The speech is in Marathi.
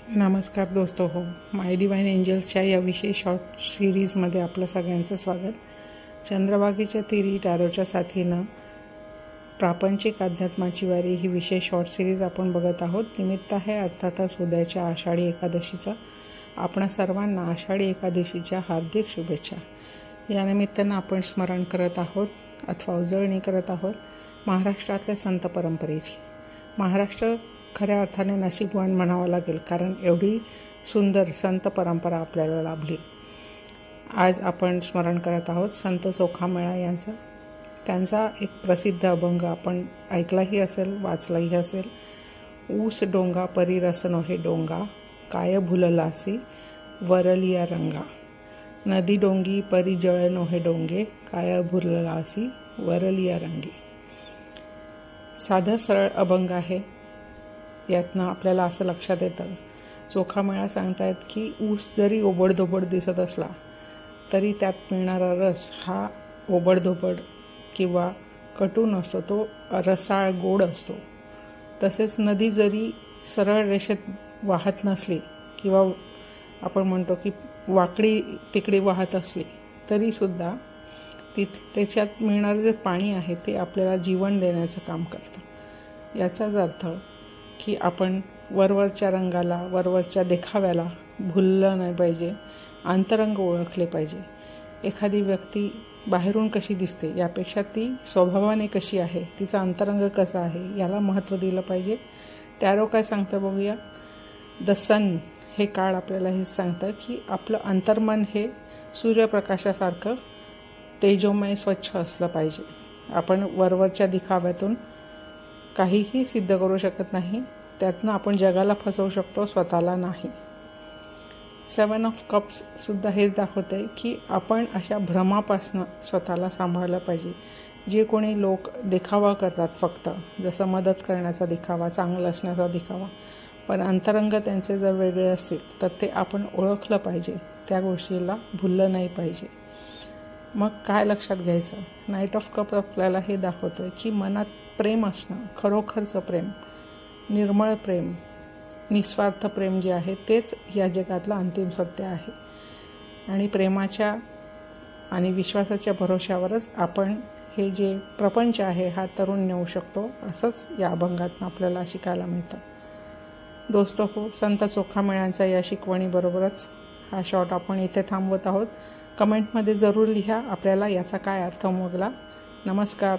नमस्कार दोस्तों हो, माय डिवाइन एंजल्सच्या या विशेष शॉर्ट सिरीजमध्ये आपलं सगळ्यांचं स्वागत. चंद्रभागेच्या तिरी टॅरोच्या साथीनं प्रापंचिक अध्यात्माची वारी ही विशेष शॉर्ट सिरीज आपण बघत आहोत. निमित्त आहे अर्थातच उद्याच्या आषाढी एकादशीचा. आपणा सर्वांना आषाढी एकादशीच्या हार्दिक शुभेच्छा. या निमित्तानं आपण स्मरण करत आहोत अथवा उजळणी करत आहोत महाराष्ट्रातल्या संत परंपरेची. महाराष्ट्र खऱ्या अर्थाने नशीबवान म्हणावं लागेल, कारण एवढी सुंदर संत परंपरा आपल्याला लाभली. आज आपण स्मरण करत आहोत संत चोखामेळा यांचं. त्यांचा एक प्रसिद्ध अभंग आपण ऐकलाही असेल, वाचलाही असेल. ऊस डोंगा परी रस नोहे डोंगा, काय भुललासी वरलिया रंगा. नदी डोंगी परी जळ नोहे डोंगे, काय भुललासी वरलिया रंगी. साधं सरळ अभंग आहे. यातनं आपल्याला असं लक्षात येतं, चोखामेळा सांगतायत की ऊस जरी ओबडधोबड दिसत असला तरी त्यात मिळणारा रस हा ओबडधोबड किंवा कटू नसतो, तो रसाळ गोड असतो. तसेच नदी जरी सरळ रेषेत वाहत नसली किंवा आपण म्हणतो की वाकडी तिकडे वाहत असली तरीसुद्धा त्याच्यात मिळणारं जे पाणी आहे ते आपल्याला जीवन देण्याचं काम करतं. याचाच अर्थ की आपण वरवरच्या रंगाला, वरवरच्या देखाव्याला भुललं नाही पाहिजे. अंतरंग ओळखले पाहिजे. एखादी व्यक्ती बाहेरून कशी दिसते यापेक्षा ती स्वभावाने कशी आहे, तिचा अंतरंग कसा आहे याला महत्त्व दिलं पाहिजे. टॅरो काय सांगतं बघूया. द सन हे काळ आपल्याला हेच सांगतं की आपलं अंतर्मन हे सूर्यप्रकाशासारखं तेजोमय स्वच्छ असलं पाहिजे. आपण वरवरच्या दिखाव्यातून काहीही सिद्ध करू शकत नाही. त्यातनं आपण जगाला फसवू शकतो, स्वतःला नाही. 7 ऑफ कप्ससुद्धा हेच दाखवते की आपण अशा भ्रमापासनं स्वतःला सांभाळलं पाहिजे. जे कोणी लोक देखावा करतात, फक्त जसं मदत करण्याचा दिखावा, चांगलं असण्याचा दिखावा, पण अंतरंग त्यांचे जर वेगळे असतील तर ते आपण ओळखलं पाहिजे. त्या गोष्टीला भुललं नाही पाहिजे. मग काय लक्षात घ्यायचं. नाईट ऑफ कप आपल्याला हे दाखवतं की मनात प्रेम असणं, खरोखरचं प्रेम, निर्मळ प्रेम, निस्वार्थ प्रेम जे आहे तेच या जगातलं अंतिम सत्य आहे. आणि प्रेमाच्या आणि विश्वासाच्या भरोश्यावरच आपण हे जे प्रपंच आहे हा तरुण नेऊ शकतो, असंच या अभंगातून आपल्याला शिकायला मिळतं. दोस्तो हो, संत चोखामेळ्यांचा या शिकवणीबरोबरच हा शॉर्ट आपण इथे थांबवत आहोत. कमेंटमध्ये जरूर लिहा आपल्याला याचा काय अर्थ उमगला. नमस्कार.